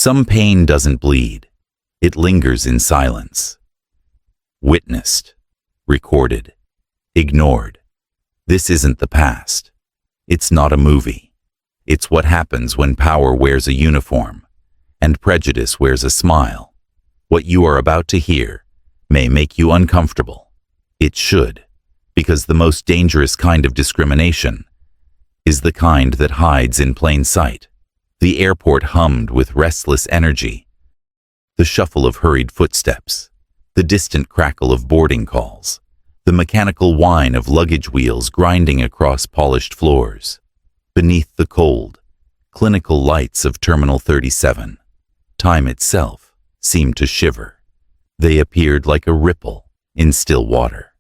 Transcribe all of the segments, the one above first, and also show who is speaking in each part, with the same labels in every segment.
Speaker 1: Some pain doesn't bleed. It lingers in silence. Witnessed, recorded, ignored. This isn't the past. It's not a movie. It's what happens when power wears a uniform and prejudice wears a smile. What you are about to hear may make you uncomfortable. It should, because the most dangerous kind of discrimination is the kind that hides in plain sight. The airport hummed with restless energy. The shuffle of hurried footsteps, the distant crackle of boarding calls, the mechanical whine of luggage wheels grinding across polished floors. Beneath the cold, clinical lights of Terminal 37, time itself seemed to shiver. They appeared like a ripple in still water.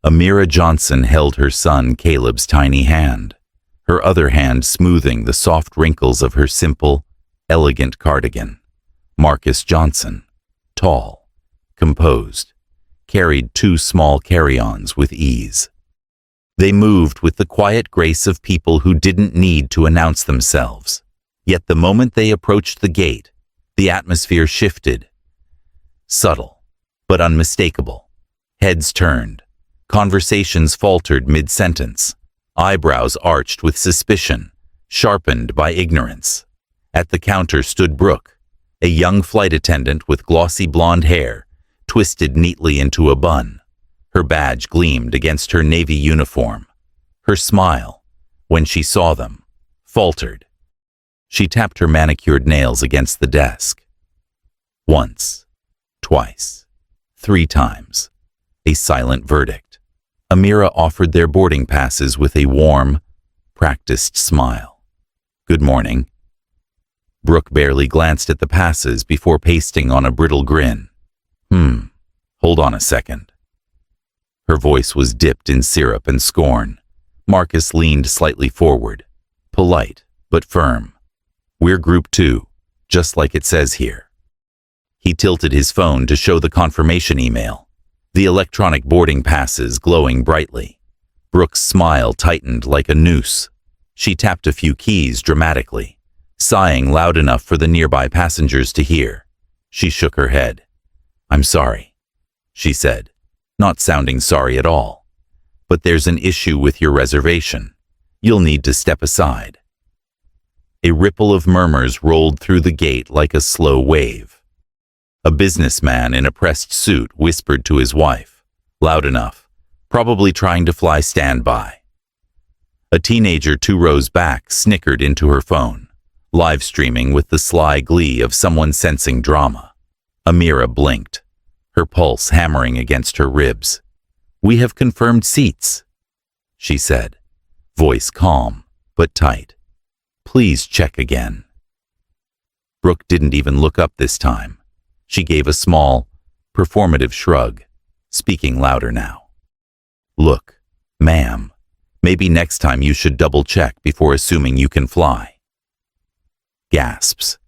Speaker 1: Amira Johnson held her son Caleb's tiny hand, her other hand smoothing the soft wrinkles of her simple, elegant cardigan. Marcus Johnson, tall, composed, carried 2 small carry-ons with ease. They moved with the quiet grace of people who didn't need to announce themselves. Yet the moment they approached the gate, the atmosphere shifted. Subtle, but unmistakable. Heads turned. Conversations faltered mid-sentence. Eyebrows arched with suspicion, sharpened by ignorance. At the counter stood Brooke, a young flight attendant with glossy blonde hair, twisted neatly into a bun. Her badge gleamed against her navy uniform. Her smile, when she saw them, faltered. She tapped her manicured nails against the desk. Once, twice, 3 times. A silent verdict. Amira offered their boarding passes with a warm, practiced smile. "Good morning." Brooke barely glanced at the passes before pasting on a brittle grin. Hold on a second." Her voice was dipped in syrup and scorn. Marcus leaned slightly forward, polite but firm. "We're Group 2, just like it says here." He tilted his phone to show the confirmation email, the electronic boarding passes glowing brightly. Brooke's smile tightened like a noose. She tapped a few keys dramatically, sighing loud enough for the nearby passengers to hear. She shook her head. "I'm sorry," she said, not sounding sorry at all. "But there's an issue with your reservation. You'll need to step aside." A ripple of murmurs rolled through the gate like a slow wave. A businessman in a pressed suit whispered to his wife, loud enough, probably trying to fly standby. A teenager 2 rows back snickered into her phone, live streaming with the sly glee of someone sensing drama. Amira blinked, her pulse hammering against her ribs. "We have confirmed seats," she said, voice calm but tight. "Please check again." Brooke didn't even look up this time. She gave a small, performative shrug, speaking louder now. "Look, ma'am, maybe next time you should double-check before assuming you can fly." Gasps.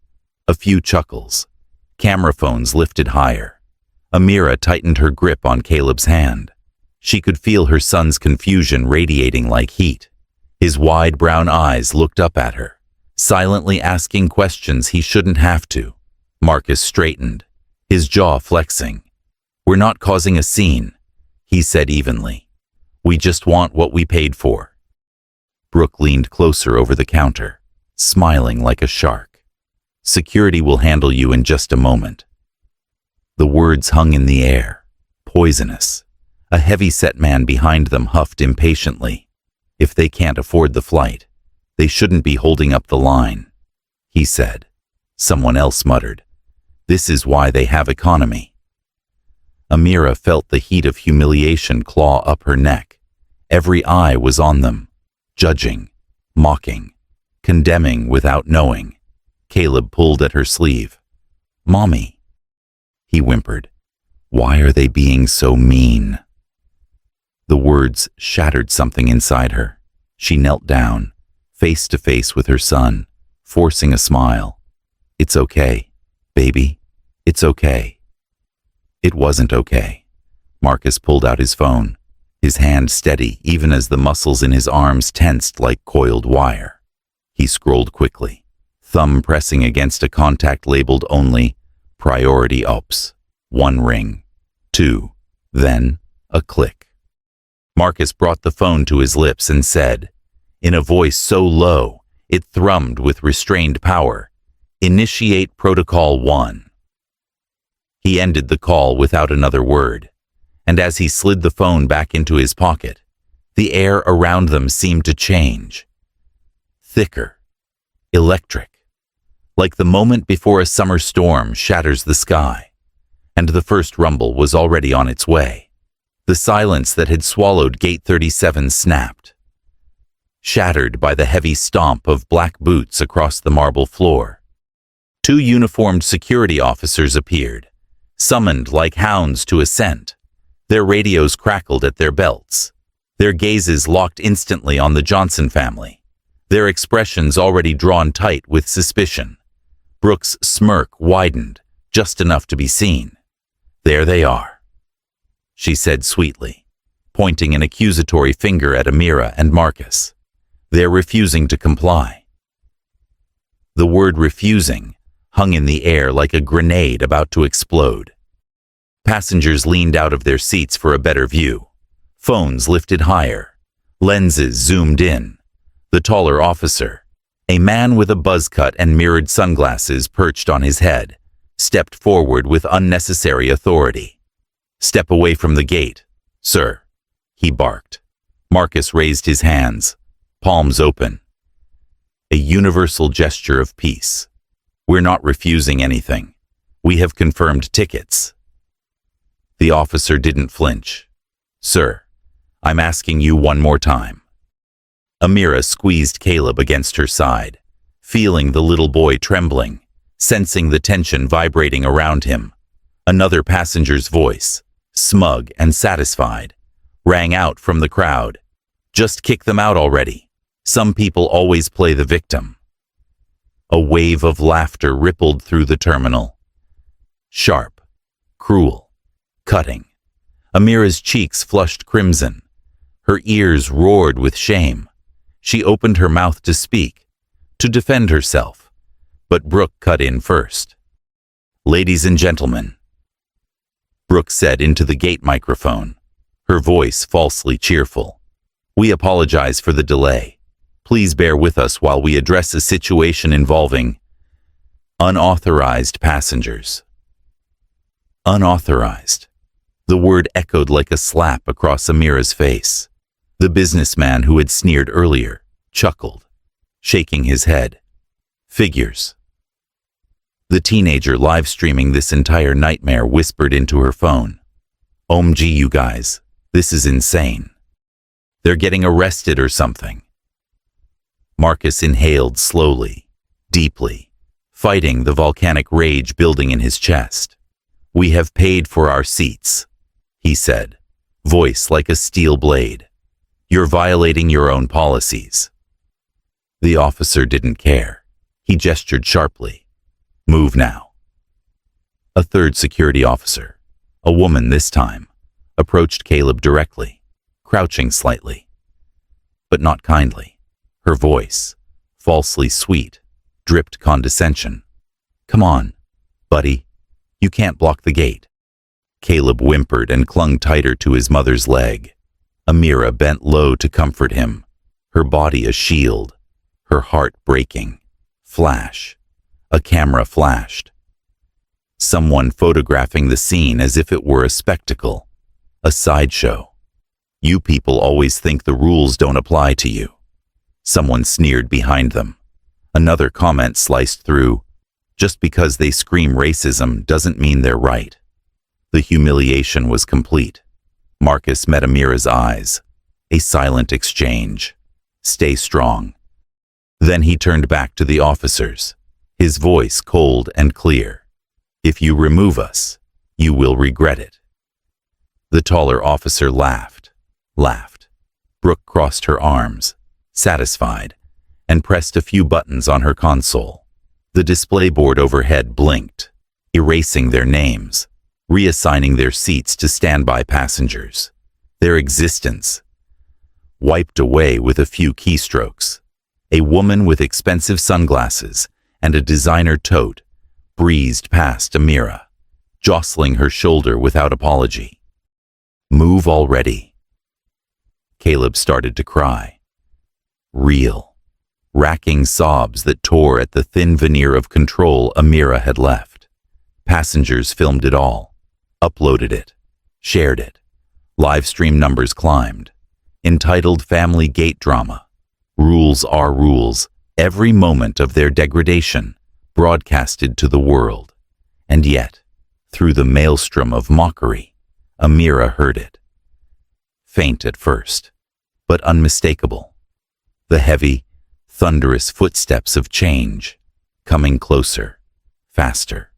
Speaker 1: A few chuckles. Camera phones lifted higher. Amira tightened her grip on Caleb's hand. She could feel her son's confusion radiating like heat. His wide brown eyes looked up at her, silently asking questions he shouldn't have to. Marcus straightened, his jaw flexing. "We're not causing a scene," he said evenly. "We just want what we paid for." Brooke leaned closer over the counter, smiling like a shark. "Security will handle you in just a moment." The words hung in the air, poisonous. A heavy-set man behind them huffed impatiently. "If they can't afford the flight, they shouldn't be holding up the line," he said. Someone else muttered, "This is why they have economy." Amira felt the heat of humiliation claw up her neck. Every eye was on them, judging, mocking, condemning without knowing. Caleb pulled at her sleeve. "Mommy," he whimpered. "Why are they being so mean?" The words shattered something inside her. She knelt down, face to face with her son, forcing a smile. "It's okay, baby. It's okay." It wasn't okay. Marcus pulled out his phone, his hand steady even as the muscles in his arms tensed like coiled wire. He scrolled quickly, thumb pressing against a contact labeled only Priority Ops. 1 ring. 2. Then, a click. Marcus brought the phone to his lips and said, in a voice so low it thrummed with restrained power, "Initiate Protocol 1." He ended the call without another word, and as he slid the phone back into his pocket, the air around them seemed to change. Thicker. Electric. Like the moment before a summer storm shatters the sky, and the first rumble was already on its way. The silence that had swallowed Gate 37 snapped, shattered by the heavy stomp of black boots across the marble floor. 2 uniformed security officers appeared, summoned like hounds to a scent. Their radios crackled at their belts. Their gazes locked instantly on the Johnson family, their expressions already drawn tight with suspicion. Brooke's smirk widened, just enough to be seen. "There they are," she said sweetly, pointing an accusatory finger at Amira and Marcus. "They're refusing to comply." The word refusing hung in the air like a grenade about to explode. Passengers leaned out of their seats for a better view. Phones lifted higher. Lenses zoomed in. The taller officer, a man with a buzz cut and mirrored sunglasses perched on his head, stepped forward with unnecessary authority. "Step away from the gate, sir," he barked. Marcus raised his hands, palms open. A universal gesture of peace. "We're not refusing anything. We have confirmed tickets." The officer didn't flinch. "Sir, I'm asking you one more time." Amira squeezed Caleb against her side, feeling the little boy trembling, sensing the tension vibrating around him. Another passenger's voice, smug and satisfied, rang out from the crowd. "Just kick them out already. Some people always play the victim." A wave of laughter rippled through the terminal. Sharp, cruel, cutting. Amira's cheeks flushed crimson. Her ears roared with shame. She opened her mouth to speak, to defend herself, but Brooke cut in first. "Ladies and gentlemen," Brooke said into the gate microphone, her voice falsely cheerful, "we apologize for the delay. Please bear with us while we address a situation involving unauthorized passengers." Unauthorized. The word echoed like a slap across Amira's face. The businessman who had sneered earlier chuckled, shaking his head. "Figures." The teenager live streaming this entire nightmare whispered into her phone, "OMG, you guys, this is insane. They're getting arrested or something." Marcus inhaled slowly, deeply, fighting the volcanic rage building in his chest. "We have paid for our seats," he said, voice like a steel blade. "You're violating your own policies." The officer didn't care. He gestured sharply. "Move now." A third security officer, a woman this time, approached Caleb directly, crouching slightly, but not kindly. Her voice, falsely sweet, dripped condescension. "Come on, buddy. You can't block the gate." Caleb whimpered and clung tighter to his mother's leg. Amira bent low to comfort him, her body a shield, her heart breaking. Flash. A camera flashed. Someone photographing the scene as if it were a spectacle, a sideshow. "You people always think the rules don't apply to you." Someone sneered behind them. Another comment sliced through. "Just because they scream racism doesn't mean they're right." The humiliation was complete. Marcus met Amira's eyes. A silent exchange. "Stay strong." Then he turned back to the officers, his voice cold and clear. "If you remove us, you will regret it." The taller officer laughed. Brooke crossed her arms, satisfied, and pressed a few buttons on her console. The display board overhead blinked, erasing their names, reassigning their seats to standby passengers. Their existence wiped away with a few keystrokes. A woman with expensive sunglasses and a designer tote breezed past Amira, jostling her shoulder without apology. "Move already." Caleb started to cry. Real, racking sobs that tore at the thin veneer of control Amira had left. Passengers filmed it all, uploaded it, shared it. Live stream numbers climbed. Entitled Family Gate Drama. Rules are rules. Every moment of their degradation broadcasted to the world. And yet, through the maelstrom of mockery, Amira heard it. Faint at first, but unmistakable. The heavy, thunderous footsteps of change, coming closer, faster.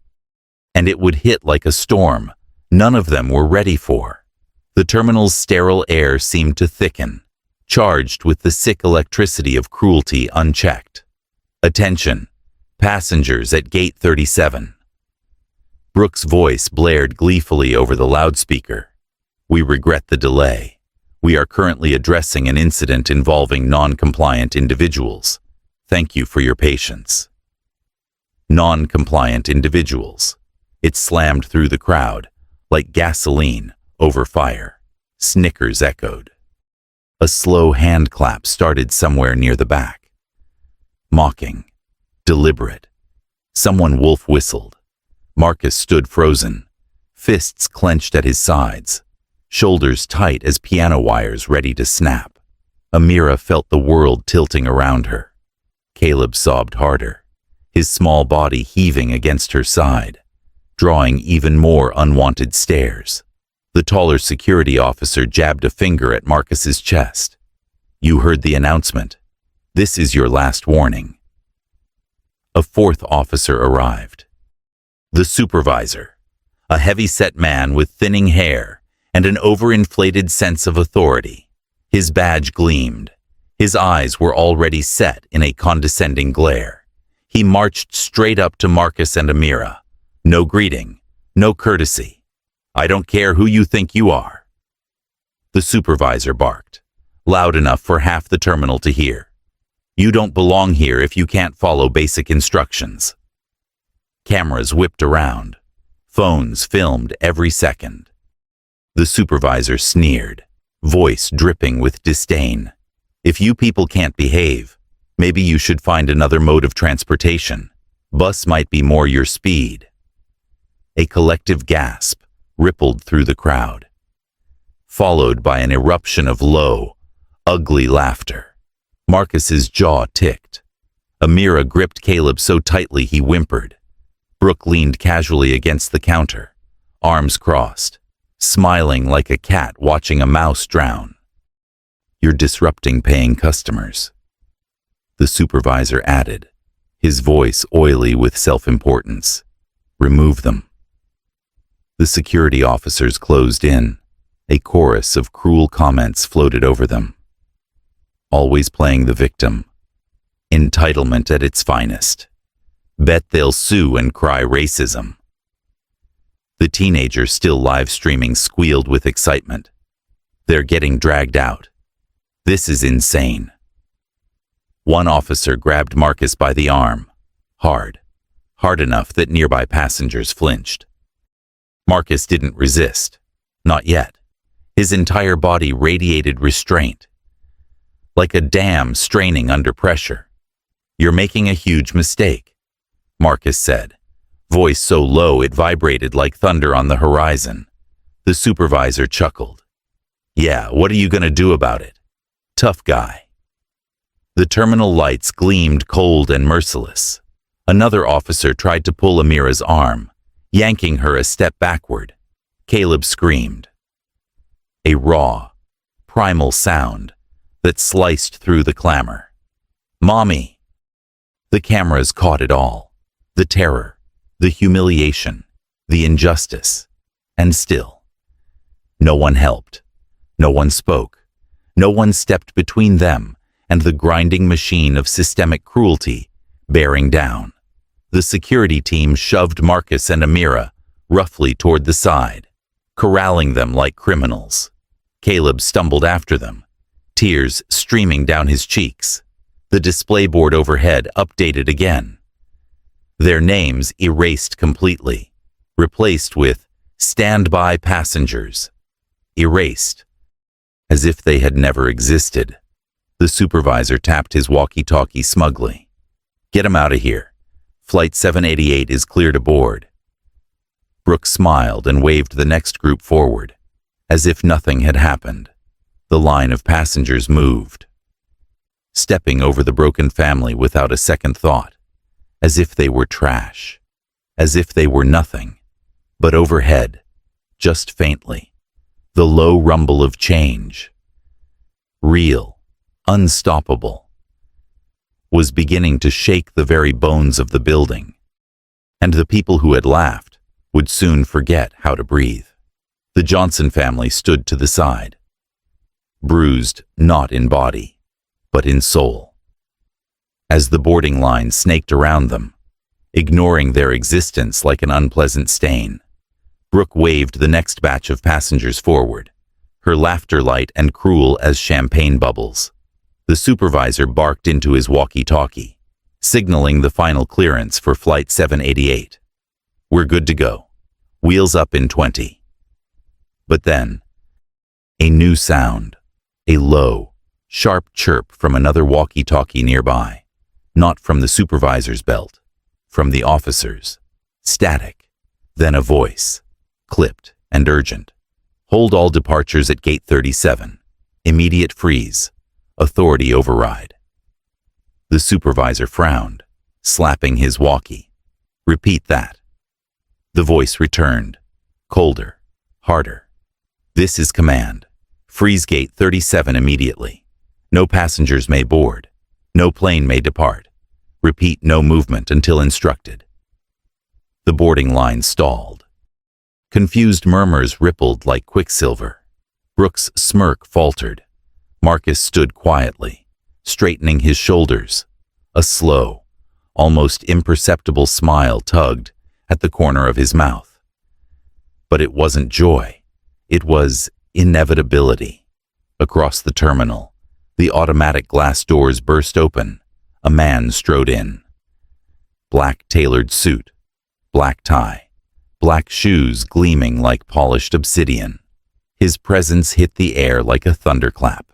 Speaker 1: And it would hit like a storm none of them were ready for. The terminal's sterile air seemed to thicken, charged with the sick electricity of cruelty unchecked. "Attention, passengers at Gate 37. Brooke's voice blared gleefully over the loudspeaker. "We regret the delay. We are currently addressing an incident involving non-compliant individuals. Thank you for your patience." Non-compliant individuals. It slammed through the crowd, like gasoline over fire. Snickers echoed. A slow hand clap started somewhere near the back. Mocking. Deliberate. Someone wolf whistled. Marcus stood frozen, fists clenched at his sides, shoulders tight as piano wires ready to snap. Amira felt the world tilting around her. Caleb sobbed harder, his small body heaving against her side, drawing even more unwanted stares. The taller security officer jabbed a finger at Marcus's chest. "You heard the announcement. This is your last warning." A fourth officer arrived. The supervisor, a heavy-set man with thinning hair and an overinflated sense of authority. His badge gleamed. His eyes were already set in a condescending glare. He marched straight up to Marcus and Amira. No greeting, no courtesy. "I don't care who you think you are." The supervisor barked, loud enough for half the terminal to hear. "You don't belong here if you can't follow basic instructions." Cameras whipped around. Phones filmed every second. The supervisor sneered, voice dripping with disdain. "If you people can't behave, maybe you should find another mode of transportation. Bus might be more your speed." A collective gasp rippled through the crowd, followed by an eruption of low, ugly laughter. Marcus's jaw ticked. Amira gripped Caleb so tightly he whimpered. Brooke leaned casually against the counter, arms crossed, smiling like a cat watching a mouse drown. "You're disrupting paying customers," the supervisor added, his voice oily with self-importance. "Remove them." The security officers closed in. A chorus of cruel comments floated over them. Always playing the victim. Entitlement at its finest. Bet they'll sue and cry racism. The teenager still live streaming squealed with excitement. "They're getting dragged out. This is insane." One officer grabbed Marcus by the arm, hard enough that nearby passengers flinched. Marcus didn't resist, not yet. His entire body radiated restraint, like a dam straining under pressure. "You're making a huge mistake," Marcus said, voice so low it vibrated like thunder on the horizon. The supervisor chuckled. "Yeah, what are you going to do about it? Tough guy." The terminal lights gleamed cold and merciless. Another officer tried to pull Amira's arm, yanking her a step backward. Caleb screamed. A raw, primal sound that sliced through the clamor. "Mommy!" The cameras caught it all. The terror, the humiliation, the injustice. And still, no one helped. No one spoke. No one stepped between them and the grinding machine of systemic cruelty bearing down. The security team shoved Marcus and Amira roughly toward the side, corralling them like criminals. Caleb stumbled after them, tears streaming down his cheeks. The display board overhead updated again. their names erased completely, replaced with "standby passengers." Erased, as if they had never existed. The supervisor tapped his walkie-talkie smugly. "Get him out of here. Flight 788 is cleared aboard." Brooke smiled and waved the next group forward, as if nothing had happened. The line of passengers moved, stepping over the broken family without a second thought, as if they were trash, as if they were nothing. But overhead, just faintly, the low rumble of change, real, unstoppable, was beginning to shake the very bones of the building, and the people who had laughed would soon forget how to breathe. The Johnson family stood to the side, bruised not in body, but in soul. As the boarding line snaked around them, ignoring their existence like an unpleasant stain, Brooke waved the next batch of passengers forward, her laughter light and cruel as champagne bubbles. The supervisor barked into his walkie-talkie, signaling the final clearance for Flight 788. "We're good to go. Wheels up in 20. But then, a new sound, a low, sharp chirp from another walkie-talkie nearby, not from the supervisor's belt, from the officer's. Static. Then a voice, clipped and urgent. "Hold all departures at gate 37. Immediate freeze. Authority override." The supervisor frowned, slapping his walkie. "Repeat that." The voice returned, colder, harder. "This is command. Freeze gate 37 immediately. No passengers may board. No plane may depart. Repeat, no movement until instructed." The boarding line stalled. Confused murmurs rippled like quicksilver. Brooke's smirk faltered. Marcus stood quietly, straightening his shoulders. A slow, almost imperceptible smile tugged at the corner of his mouth. But it wasn't joy. It was inevitability. Across the terminal, the automatic glass doors burst open. A man strode in. Black tailored suit, black tie, black shoes gleaming like polished obsidian. His presence hit the air like a thunderclap.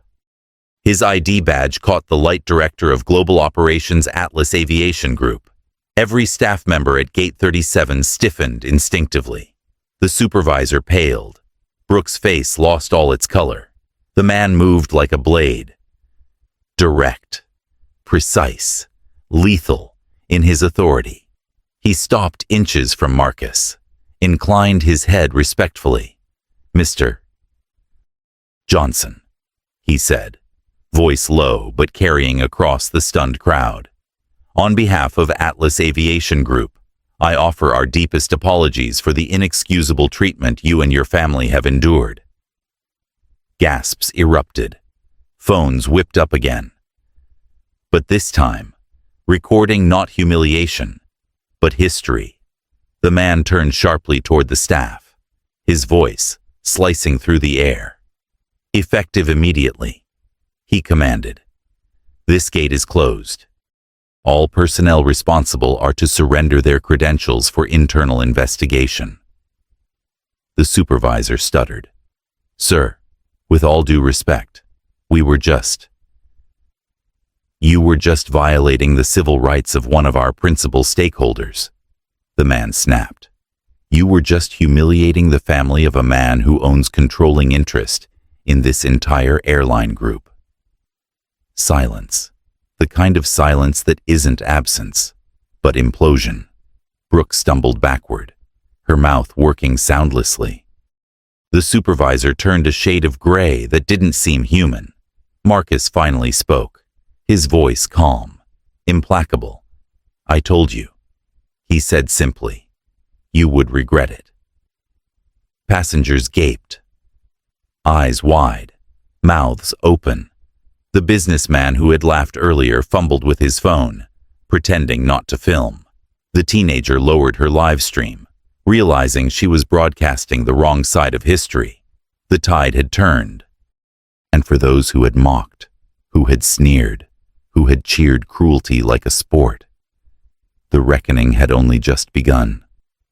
Speaker 1: His ID badge caught the light director of Global Operations Atlas Aviation Group. Every staff member at Gate 37 stiffened instinctively. The supervisor paled. Brooke's face lost all its color. The man moved like a blade. Direct, precise, lethal in his authority. He stopped inches from Marcus, inclined his head respectfully. "Mr. Johnson," he said, voice low but carrying across the stunned crowd. "On behalf of Atlas Aviation Group, I offer our deepest apologies for the inexcusable treatment you and your family have endured." Gasps erupted. Phones whipped up again. But this time, recording not humiliation, but history. The man turned sharply toward the staff, his voice slicing through the air. "Effective immediately," he commanded. "This gate is closed. All personnel responsible are to surrender their credentials for internal investigation." The supervisor stuttered. "Sir, with all due respect, You were just violating the civil rights of one of our principal stakeholders," the man snapped. "You were just humiliating the family of a man who owns controlling interest in this entire airline group." Silence. The kind of silence that isn't absence, but implosion. Brooke stumbled backward, her mouth working soundlessly. The supervisor turned a shade of gray that didn't seem human. Marcus finally spoke, his voice calm, implacable. "I told you," he said simply. "You would regret it." Passengers gaped, eyes wide, mouths open. The businessman who had laughed earlier fumbled with his phone, pretending not to film. The teenager lowered her live stream, realizing she was broadcasting the wrong side of history. The tide had turned. And for those who had mocked, who had sneered, who had cheered cruelty like a sport, The reckoning had only just begun.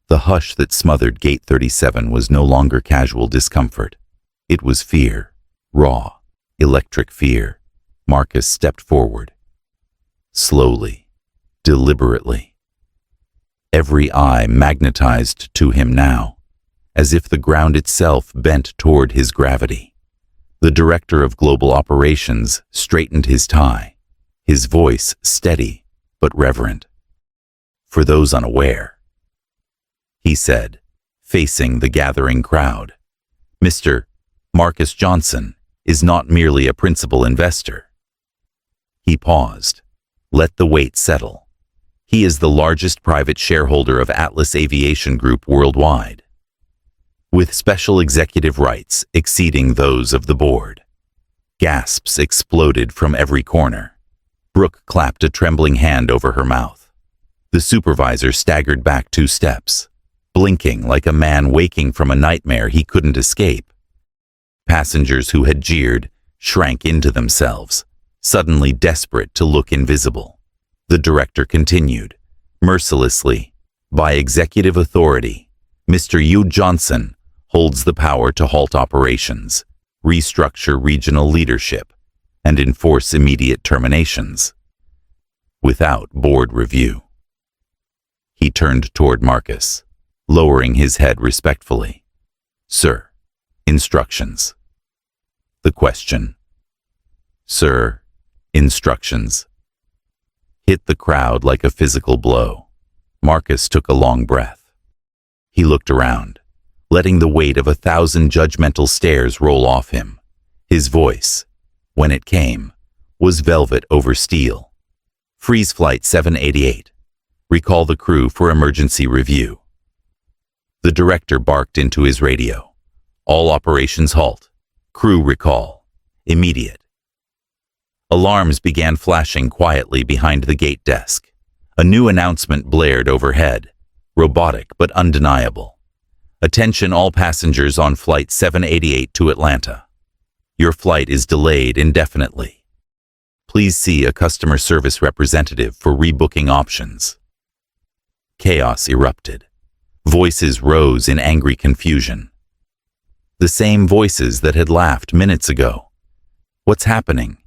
Speaker 1: The hush that smothered Gate 37 was no longer casual discomfort. It was fear, raw, electric fear. Marcus stepped forward. Slowly, deliberately. Every eye magnetized to him now, as if the ground itself bent toward his gravity. The director of global operations straightened his tie, his voice steady but reverent. "For those unaware," he said, facing the gathering crowd, "Mr. Marcus Johnson is not merely a principal investor." He paused. Let the weight settle. He is the largest private shareholder of Atlas Aviation Group worldwide, with special executive rights exceeding those of the board. Gasps exploded from every corner. Brooke clapped a trembling hand over her mouth. The supervisor staggered back 2 steps, blinking like a man waking from a nightmare he couldn't escape. Passengers who had jeered shrank into themselves, suddenly desperate to look invisible. The director continued, mercilessly, "By executive authority, Mr. Hugh Johnson holds the power to halt operations, restructure regional leadership, and enforce immediate terminations, without board review." He turned toward Marcus, lowering his head respectfully. "Sir, instructions." The question, "Sir, instructions," hit the crowd like a physical blow. Marcus took a long breath. He looked around, letting the weight of 1,000 judgmental stares roll off him. His voice, when it came, was velvet over steel. "Freeze Flight 788. Recall the crew for emergency review." The director barked into his radio. "All operations halt. Crew recall. Immediate." Alarms began flashing quietly behind the gate desk. A new announcement blared overhead, robotic but undeniable. "Attention all passengers on Flight 788 to Atlanta. Your flight is delayed indefinitely. Please see a customer service representative for rebooking options." Chaos erupted. Voices rose in angry confusion. The same voices that had laughed minutes ago. "What's happening?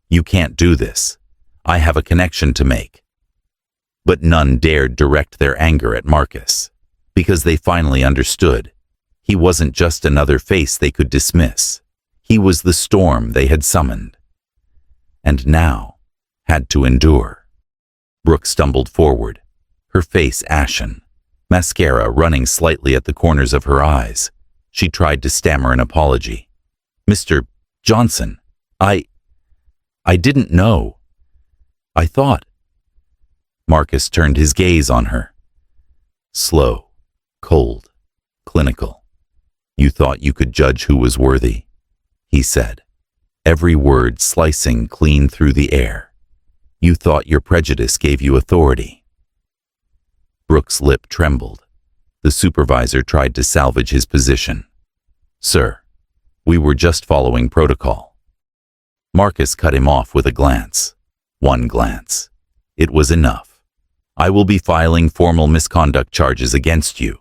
Speaker 1: You can't do this. I have a connection to make." But none dared direct their anger at Marcus, because they finally understood. He wasn't just another face they could dismiss. He was the storm they had summoned, and now had to endure. Brooke stumbled forward, her face ashen, mascara running slightly at the corners of her eyes. She tried to stammer an apology. "Mr. Johnson, I didn't know. I thought." Marcus turned his gaze on her. Slow, cold, clinical. "You thought you could judge who was worthy," he said, every word slicing clean through the air. "You thought your prejudice gave you authority." Brooke's lip trembled. The supervisor tried to salvage his position. "Sir, we were just following protocol." Marcus cut him off with a glance. One glance. It was enough. "I will be filing formal misconduct charges against you,"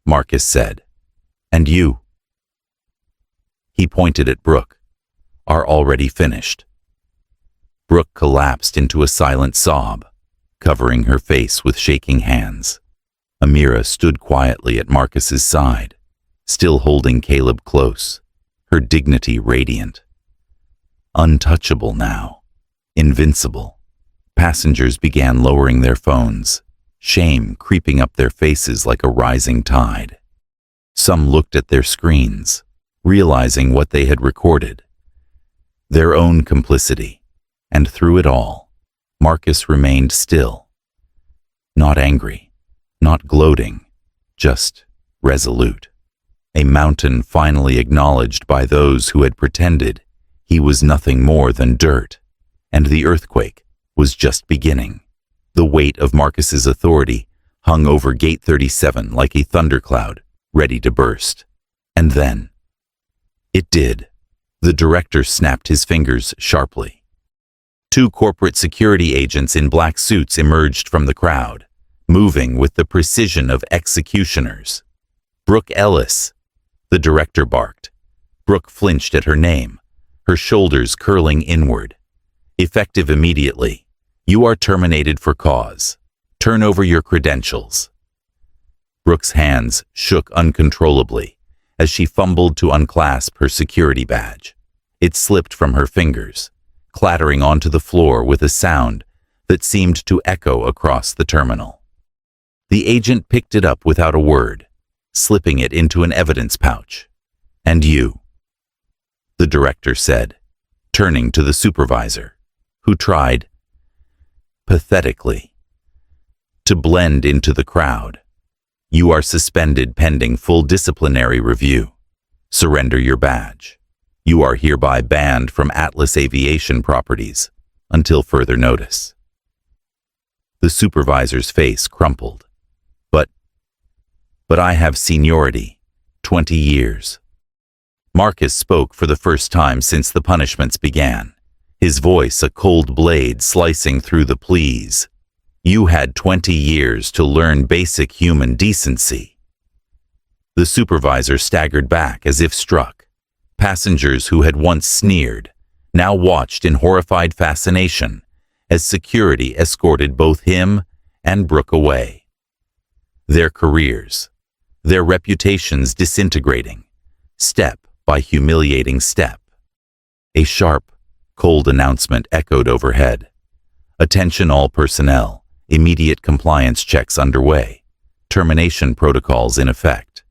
Speaker 1: Marcus said. "And you," he pointed at Brooke, "are already finished." Brooke collapsed into a silent sob, covering her face with shaking hands. Amira stood quietly at Marcus's side, still holding Caleb close, her dignity radiant. Untouchable now, invincible. Passengers began lowering their phones, shame creeping up their faces like a rising tide. Some looked at their screens, realizing what they had recorded. Their own complicity, and through it all, Marcus remained still. Not angry, not gloating, just resolute. A mountain finally acknowledged by those who had pretended he was nothing more than dirt, and the earthquake was just beginning. The weight of Marcus's authority hung over Gate 37 like a thundercloud, ready to burst. And then, it did. The director snapped his fingers sharply. Two corporate security agents in black suits emerged from the crowd, moving with the precision of executioners. "Brooke Ellis," the director barked. Brooke flinched at her name, her shoulders curling inward. "Effective immediately. You are terminated for cause. Turn over your credentials." Brooke's hands shook uncontrollably as she fumbled to unclasp her security badge. It slipped from her fingers, clattering onto the floor with a sound that seemed to echo across the terminal. The agent picked it up without a word, slipping it into an evidence pouch. "And you," the director said, turning to the supervisor, who tried, pathetically, to blend into the crowd. "You are suspended pending full disciplinary review. Surrender your badge. You are hereby banned from Atlas Aviation Properties until further notice." The supervisor's face crumpled. But I have seniority, 20 years. Marcus spoke for the first time since the punishments began, his voice a cold blade slicing through the pleas. "You had 20 years to learn basic human decency." The supervisor staggered back as if struck. Passengers who had once sneered now watched in horrified fascination as security escorted both him and Brooke away. Their careers, their reputations disintegrating, step by humiliating step. A sharp, cold announcement echoed overhead. "Attention all personnel, immediate compliance checks underway, termination protocols in effect."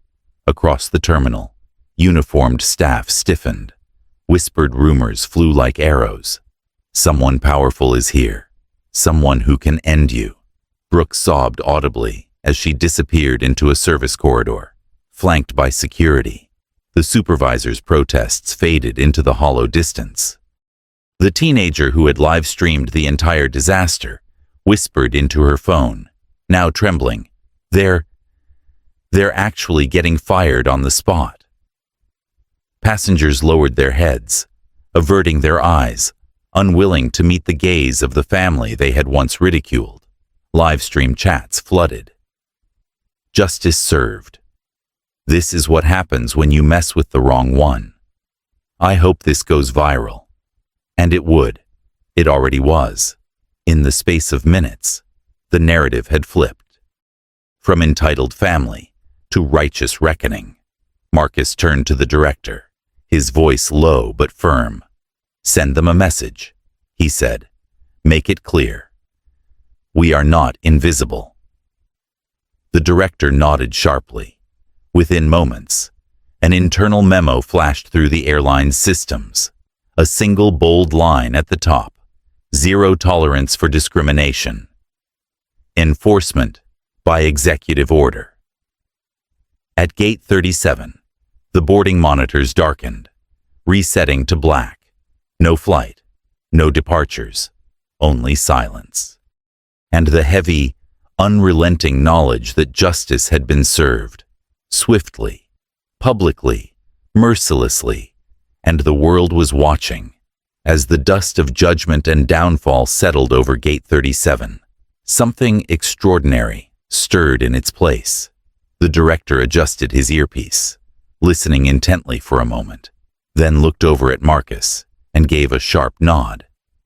Speaker 1: Across the terminal, uniformed staff stiffened. Whispered rumors flew like arrows. "Someone powerful is here. Someone who can end you." Brooke sobbed audibly as she disappeared into a service corridor, flanked by security. The supervisor's protests faded into the hollow distance. The teenager who had live-streamed the entire disaster whispered into her phone, now trembling, They're actually getting fired on the spot." Passengers lowered their heads, averting their eyes, unwilling to meet the gaze of the family they had once ridiculed. Live-stream chats flooded. "Justice served. This is what happens when you mess with the wrong one. I hope this goes viral." And it would. It already was. In the space of minutes, the narrative had flipped. From entitled family to righteous reckoning. Marcus turned to the director, his voice low but firm. "Send them a message," he said. "Make it clear. We are not invisible." The director nodded sharply. Within moments, an internal memo flashed through the airline's systems. A single bold line at the top. "Zero tolerance for discrimination. Enforcement by executive order." At gate 37, the boarding monitors darkened, resetting to black. No flight, no departures, only silence. And the heavy, unrelenting knowledge that justice had been served, swiftly, publicly, mercilessly, and the world was watching. As the dust of judgment and downfall settled over gate 37, something extraordinary stirred in its place. The director adjusted his earpiece, listening intently for a moment, then looked over at Marcus and gave a sharp nod.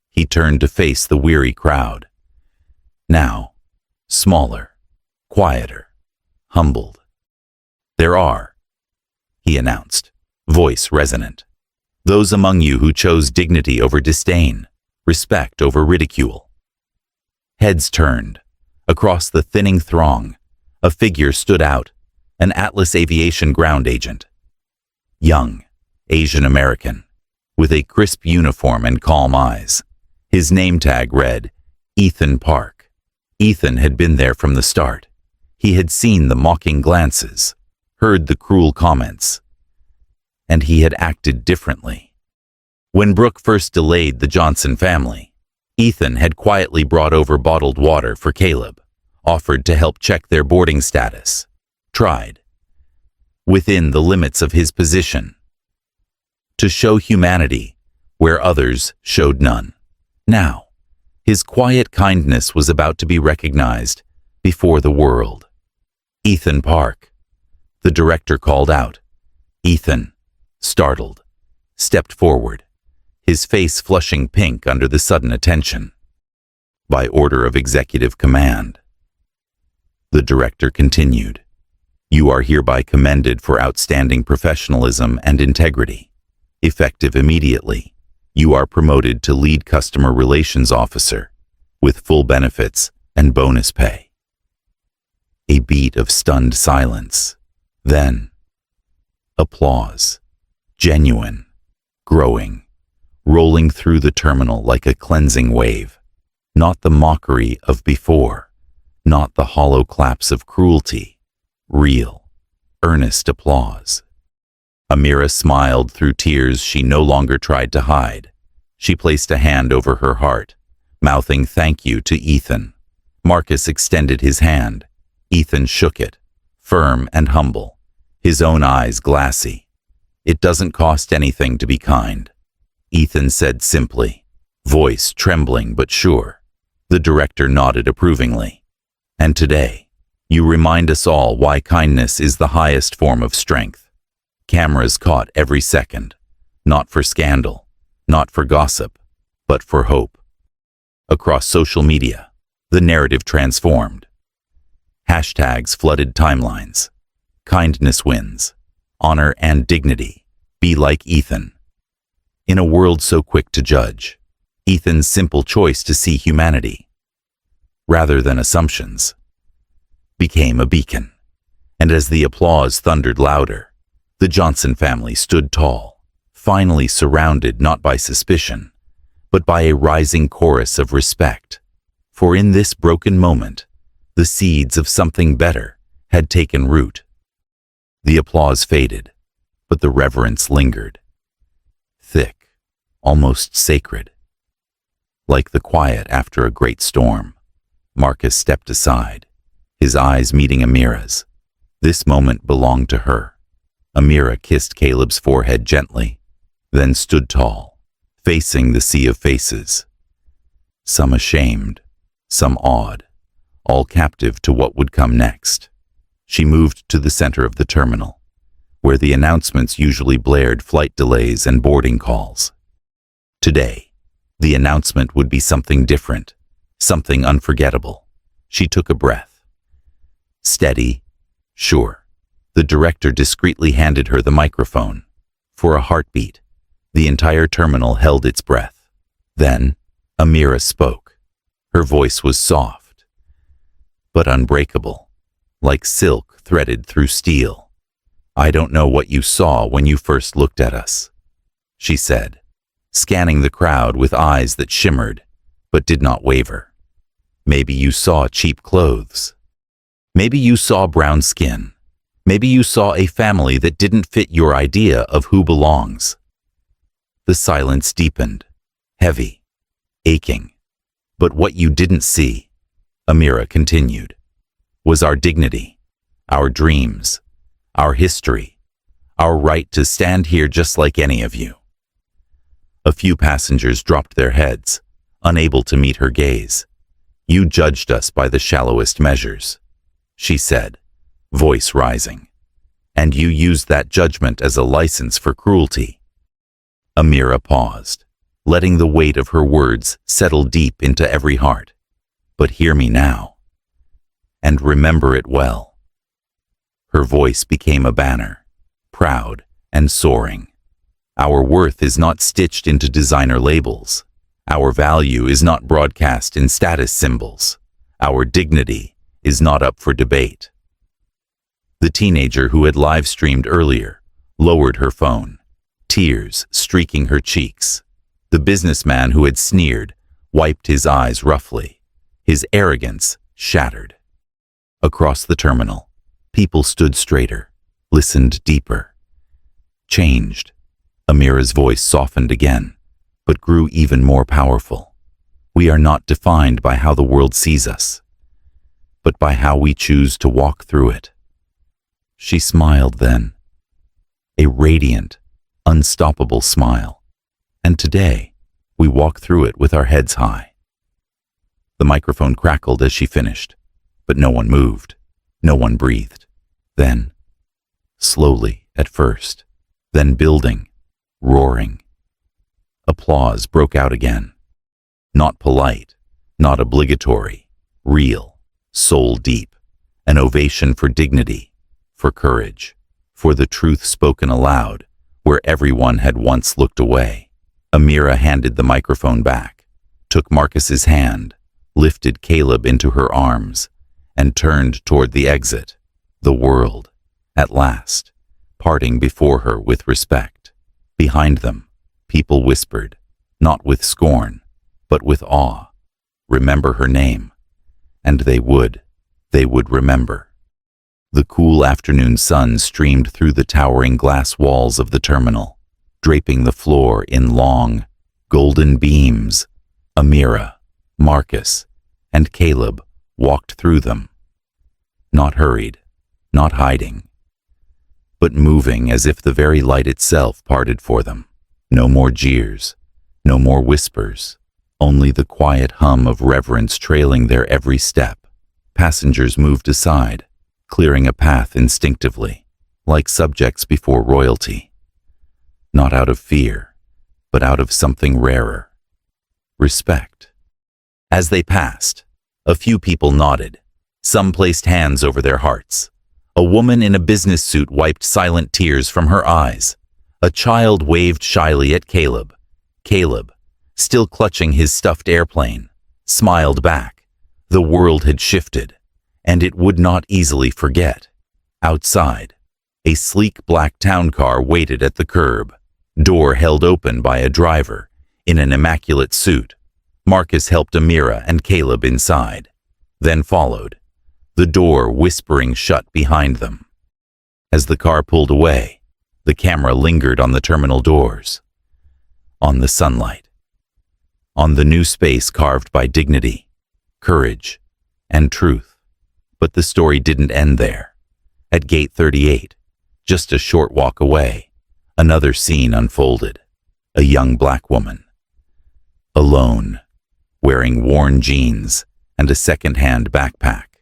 Speaker 1: He turned to face the weary crowd. Now, smaller, quieter, humbled. "There are," he announced, voice resonant, "those among you who chose dignity over disdain, respect over ridicule." Heads turned. Across the thinning throng, a figure stood out, an Atlas Aviation ground agent. Young, Asian American, with a crisp uniform and calm eyes. His name tag read, Ethan Park. Ethan had been there from the start. He had seen the mocking glances, heard the cruel comments, and he had acted differently. When Brooke first delayed the Johnson family, Ethan had quietly brought over bottled water for Caleb, offered to help check their boarding status, tried, within the limits of his position, to show humanity where others showed none. Now, his quiet kindness was about to be recognized before the world. "Ethan Park," the director called out. Ethan, startled, stepped forward, his face flushing pink under the sudden attention. "By order of executive command." The director continued, "You are hereby commended for outstanding professionalism and integrity. Effective immediately, you are promoted to lead customer relations officer with full benefits and bonus pay." A beat of stunned silence. Then, applause. Genuine, growing, rolling through the terminal like a cleansing wave. Not the mockery of before, not the hollow claps of cruelty. Real, earnest applause. Amira smiled through tears she no longer tried to hide. She placed a hand over her heart, mouthing thank you to Ethan. Marcus extended his hand. Ethan shook it, firm and humble, his own eyes glassy. "It doesn't cost anything to be kind," Ethan said simply, voice trembling but sure. The director nodded approvingly. "And today, you remind us all why kindness is the highest form of strength." Cameras caught every second, not for scandal, not for gossip, but for hope. Across social media, the narrative transformed. Hashtags flooded timelines. Kindness wins. Honor and dignity. Be like Ethan. In a world so quick to judge, Ethan's simple choice to see humanity, rather than assumptions, became a beacon. And as the applause thundered louder, the Johnson family stood tall, finally surrounded not by suspicion, but by a rising chorus of respect. For in this broken moment, the seeds of something better had taken root. The applause faded, but the reverence lingered. Thick, almost sacred. Like the quiet after a great storm, Marcus stepped aside, his eyes meeting Amira's. This moment belonged to her. Amira kissed Caleb's forehead gently, then stood tall, facing the sea of faces. Some ashamed, some awed, all captive to what would come next. She moved to the center of the terminal, where the announcements usually blared flight delays and boarding calls. Today, the announcement would be something different, something unforgettable. She took a breath. Steady, sure. The director discreetly handed her the microphone. For a heartbeat, the entire terminal held its breath. Then, Amira spoke. Her voice was soft, but unbreakable, like silk threaded through steel. "I don't know what you saw when you first looked at us," she said, scanning the crowd with eyes that shimmered, but did not waver. "Maybe you saw cheap clothes. Maybe you saw brown skin. Maybe you saw a family that didn't fit your idea of who belongs." The silence deepened, heavy, aching. "But what you didn't see," Amira continued, "was our dignity, our dreams, our history, our right to stand here just like any of you." A few passengers dropped their heads, unable to meet her gaze. "You judged us by the shallowest measures," she said, voice rising. "And you used that judgment as a license for cruelty." Amira paused, letting the weight of her words settle deep into every heart. "But hear me now, and remember it well." Her voice became a banner, proud and soaring. "Our worth is not stitched into designer labels. Our value is not broadcast in status symbols. Our dignity is not up for debate." The teenager who had live-streamed earlier lowered her phone, tears streaking her cheeks. The businessman who had sneered wiped his eyes roughly, his arrogance shattered. Across the terminal, people stood straighter, listened deeper. Changed. Amira's voice softened again, but grew even more powerful. "We are not defined by how the world sees us, but by how we choose to walk through it." She smiled then, a radiant, unstoppable smile. "And today, We walk through it with our heads high." The microphone crackled as she finished, but no one moved. No one breathed. Then, slowly at first, then building, roaring, applause broke out again. Not polite, not obligatory, real, soul deep, an ovation for dignity, for courage, for the truth spoken aloud, where everyone had once looked away. Amira handed the microphone back, took Marcus's hand, lifted Caleb into her arms, and turned toward the exit, the world, at last, parting before her with respect. Behind them, people whispered, not with scorn, but with awe, "Remember her name." And they would remember. The cool afternoon sun streamed through the towering glass walls of the terminal, draping the floor in long, golden beams. Amira, Marcus, and Caleb walked through them. Not hurried, not hiding, but moving as if the very light itself parted for them. No more jeers, no more whispers, only the quiet hum of reverence trailing their every step. Passengers moved aside, clearing a path instinctively, like subjects before royalty. Not out of fear, but out of something rarer. Respect. As they passed, a few people nodded. Some placed hands over their hearts. A woman in a business suit wiped silent tears from her eyes. A child waved shyly at Caleb. Caleb, still clutching his stuffed airplane, smiled back. The world had shifted, and it would not easily forget. Outside, a sleek black town car waited at the curb, door held open by a driver in an immaculate suit. Marcus helped Amira and Caleb inside, then followed, the door whispering shut behind them. As the car pulled away, the camera lingered on the terminal doors, on the sunlight, on the new space carved by dignity, courage, and truth. But the story didn't end there. At Gate 38, just a short walk away, another scene unfolded. A young black woman, alone, wearing worn jeans and a second-hand backpack,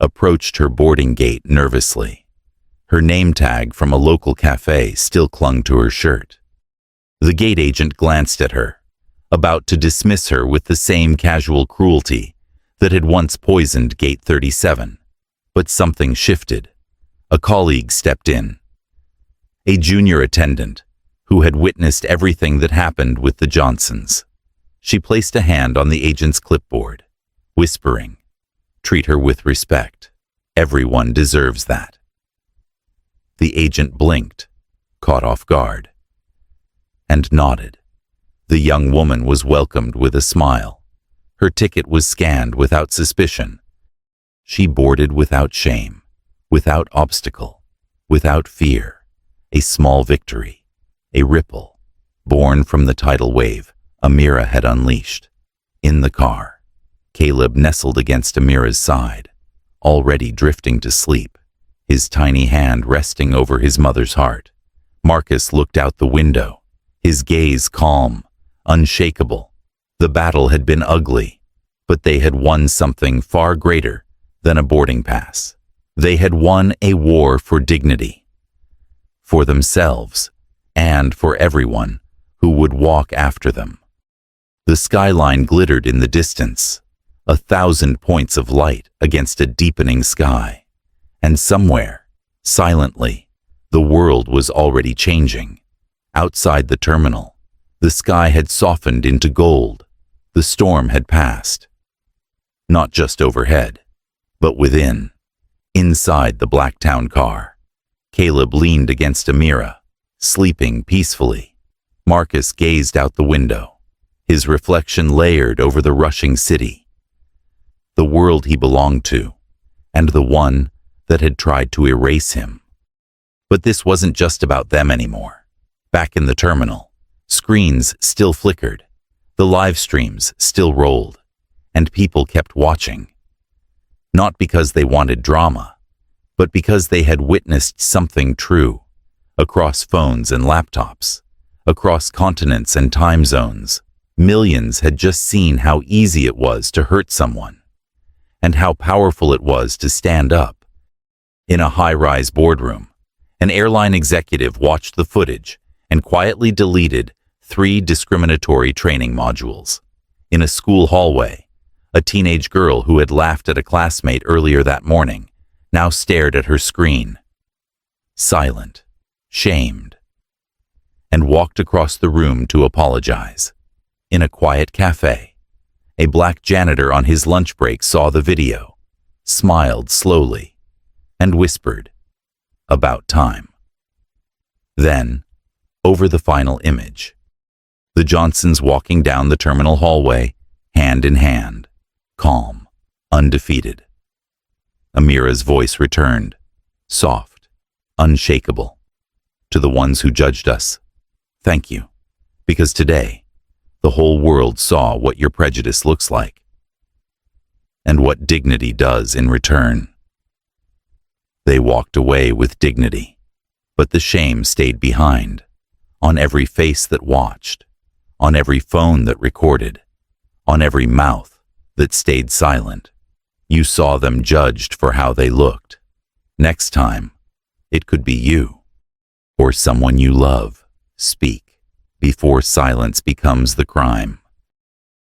Speaker 1: approached her boarding gate nervously. Her name tag from a local cafe still clung to her shirt. The gate agent glanced at her, about to dismiss her with the same casual cruelty that had once poisoned Gate 37. But something shifted. A colleague stepped in. A junior attendant who had witnessed everything that happened with the Johnsons. She placed a hand on the agent's clipboard, whispering, "Treat her with respect. Everyone deserves that." The agent blinked, caught off guard, and nodded. The young woman was welcomed with a smile. Her ticket was scanned without suspicion. She boarded without shame, without obstacle, without fear. A small victory, a ripple, born from the tidal wave Amira had unleashed. In the car, Caleb nestled against Amira's side, already drifting to sleep, his tiny hand resting over his mother's heart. Marcus looked out the window, his gaze calm, unshakable. The battle had been ugly, but they had won something far greater than a boarding pass. They had won a war for dignity, for themselves, and for everyone who would walk after them. The skyline glittered in the distance, 1,000 points of light against a deepening sky. And somewhere, silently, the world was already changing. Outside the terminal, the sky had softened into gold. The storm had passed. Not just overhead, but within. Inside the black town car, Caleb leaned against Amira, sleeping peacefully. Marcus gazed out the window, his reflection layered over the rushing city. The world he belonged to, and the one that had tried to erase him. But this wasn't just about them anymore. Back in the terminal, screens still flickered, the live streams still rolled, and people kept watching. Not because they wanted drama, but because they had witnessed something true. Across phones and laptops, across continents and time zones. Millions had just seen how easy it was to hurt someone, and how powerful it was to stand up. In a high-rise boardroom, an airline executive watched the footage and quietly deleted 3 discriminatory training modules. In a school hallway, a teenage girl who had laughed at a classmate earlier that morning now stared at her screen, silent, shamed, and walked across the room to apologize. In a quiet cafe, a black janitor on his lunch break saw the video, smiled slowly, and whispered, "About time." Then, over the final image, the Johnsons walking down the terminal hallway, hand in hand, calm, undefeated. Amira's voice returned, soft, unshakable. "To the ones who judged us, thank you, because today, the whole world saw what your prejudice looks like, and what dignity does in return." They walked away with dignity, but the shame stayed behind, on every face that watched, on every phone that recorded, on every mouth that stayed silent. You saw them judged for how they looked. Next time, it could be you, or someone you love. Speak before silence becomes the crime.